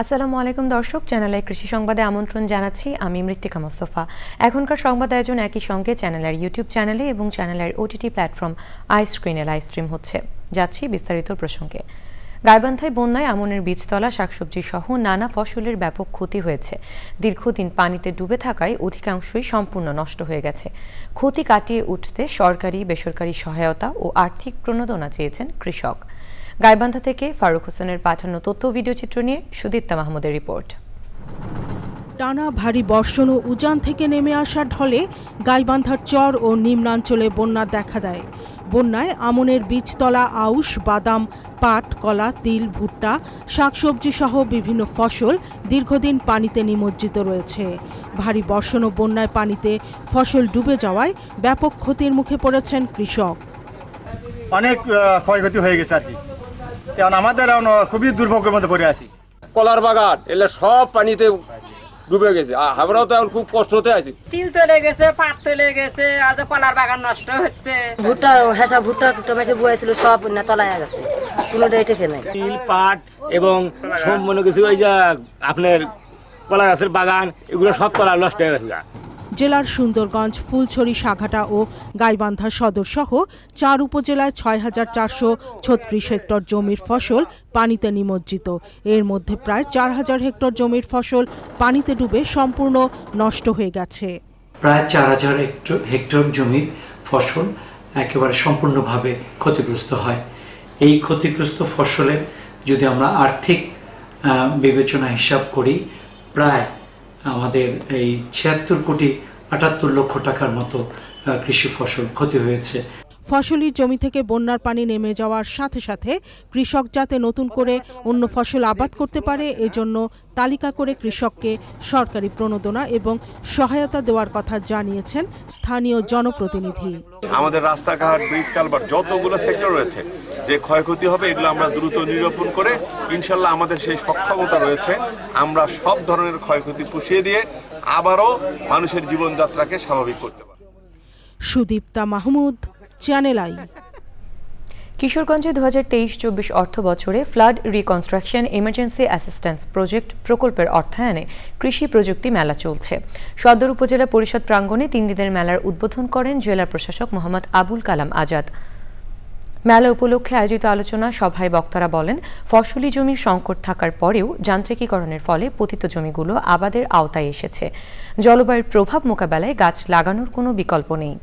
আসসালামু আলাইকুম দর্শক, চ্যানেলের কৃষি সংবাদে আমন্ত্রণ জানাচ্ছি। আমি মৃত্তিকা মোস্তফা। এখনকার সংবাদ আয়োজন একই সঙ্গে চ্যানেলের ইউটিউব চ্যানেলে এবং চ্যানেলের ওটিটি প্ল্যাটফর্ম আইস্ক্রিনে লাইভ স্ট্রিম হচ্ছে। যাচ্ছি বিস্তারিত প্রসঙ্গে। গাইবান্ধায় বন্যায় আমনের বীজতলা, শাকসবজি সহ নানা ফসলের ব্যাপক ক্ষতি হয়েছে। দীর্ঘদিন পানিতে ডুবে থাকায় অধিকাংশই সম্পূর্ণ নষ্ট হয়ে গেছে। ক্ষতি কাটিয়ে উঠতে সরকারি বেসরকারি সহায়তা ও আর্থিক প্রণোদনা চেয়েছেন কৃষক। গাইবান্ধা থেকে ফারুক হোসেনের পাঠানো তথ্য ভিডিও চিত্র নিয়ে সুদীপ্তা মাহমুদের রিপোর্ট। টানা ভারী বর্ষণ ও উজান থেকে নেমে আসা ঢলে গাইবান্ধার চর ও নিম্নাঞ্চলে বন্যা দেখা দেয়। বন্যায় আমনের বীজতলা, আউশ, বাদাম, পাট, কলা, তিল, ভুট্টা, শাকসবজি সহ বিভিন্ন ফসল দীর্ঘদিন পানিতে নিমজ্জিত রয়েছে। ভারী বর্ষণ ও বন্যায় পানিতে ফসল ডুবে যাওয়ায় ব্যাপক ক্ষতির মুখে পড়েছেন কৃষক। অনেক ক্ষয়ক্ষতি হয়ে গেছে আর কি, কারণ আমাদের খুবই দুর্ভোগের মধ্যে পড়ে আছি। কলার বাগান এলে সব পানিতে ডুবে গেছে, আমরাও তো এখন খুব কষ্টতে আছি। তিল চলে গেছে, পাট চলে গেছে, আজ কলার বাগান নষ্ট হচ্ছে। ভুট্টা টুট্টা মেশে বুয়েছিল, সব না তলায় গেছে, কোনোটাই টেকে নাই। তিল, পাট এবং সব মনে কিছু ওই যে আপনার কলা গাছের বাগান, এগুলো সব তলা নষ্ট হয়ে গেছে। জেলার সুন্দরগঞ্জ, ফুলছড়ি, সাঘাটা ও গাইবান্ধা সদর সহ 4 উপজেলায় 6,436 হেক্টর জমির ফসল পানিতে নিমজ্জিত। এর মধ্যে প্রায় 4,000 হেক্টর জমির ফসল পানিতে ডুবে সম্পূর্ণ নষ্ট হয়ে গেছে। প্রায় 4,000 হেক্টর জমির ফসল একেবারে সম্পূর্ণভাবে ক্ষতিগ্রস্ত হয়। এই ক্ষতিগ্রস্ত ফসলের যদি আমরা আর্থিক বিবেচনা হিসাব করি, প্রায় আমাদের এই 76,78 লক্ষ টাকার মতো কৃষি ফসল ক্ষতি হয়েছে। ফসলি জমি থেকে বন্যার পানি নেমে যাওয়ার সাথে সাথে কৃষক যাতে নতুন করে অন্য ফসল আবাদ করতে পারে, এজন্য তালিকা করে কৃষককে সরকারি প্রণোদনা এবং সহায়তা দেওয়ার কথা জানিয়েছেন স্থানীয় জনপ্রতিনিধি। আমাদের রাস্তাঘাট, ব্রিজ, কালভার্ট যতগুলো সেক্টর রয়েছে, যে ক্ষয়ক্ষতি হবে এগুলো আমরা দ্রুত নিরূপণ করে ইনশাল্লাহ আমাদের সেই সক্ষমতা রয়েছে, আমরা সব ধরনের ক্ষয়ক্ষতি পুষিয়ে দিয়ে আবারও মানুষের জীবনযাত্রাকে স্বাভাবিক করতে পারি। Sudipta Mahmud, channel I. কিশোরগঞ্জে 2023-24 অর্থ বছরে ফ্লাড রিকনস্ট্রাকশন এমার্জেন্সি অ্যাসিস্ট্যান্স প্রকল্পের অর্থায়নে কৃষি প্রযুক্তি মেলা চলছে। সদর উপজেলা পরিষদ প্রাঙ্গণে 3 দিনের মেলার উদ্বোধন করেন জেলা প্রশাসক মোহাম্মদ আবুল কালাম আজাদ। মেলা উপলক্ষে আয়োজিত আলোচনা সভায় বক্তারা বলেন, ফসলি জমির সংকট থাকার পরেও যান্ত্রিকীকরণের ফলে পতিত জমিগুলো আবাদের আওতায় এসেছে। জলবায়ুর প্রভাব মোকাবেলায় গাছ লাগানোর কোনো বিকল্প নেই।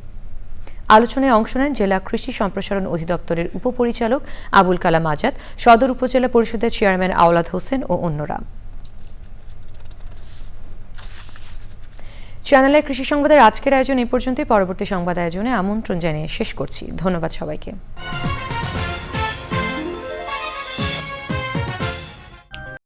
আলোচনায় অংশ নেন জেলা কৃষি সম্প্রসারণ অধিদপ্তরের উপপরিচালক আবুল কালাম আজাদ, সদর উপজেলা পরিষদের চেয়ারম্যান আওলাদ হোসেন ও অন্যরা। চ্যানেলের কৃষি সংবাদের আজকের আয়োজন এই পর্যন্তই। পরবর্তী সংবাদ আয়োজনে আমন্ত্রণ জানিয়ে শেষ করছি। ধন্যবাদ সবাইকে।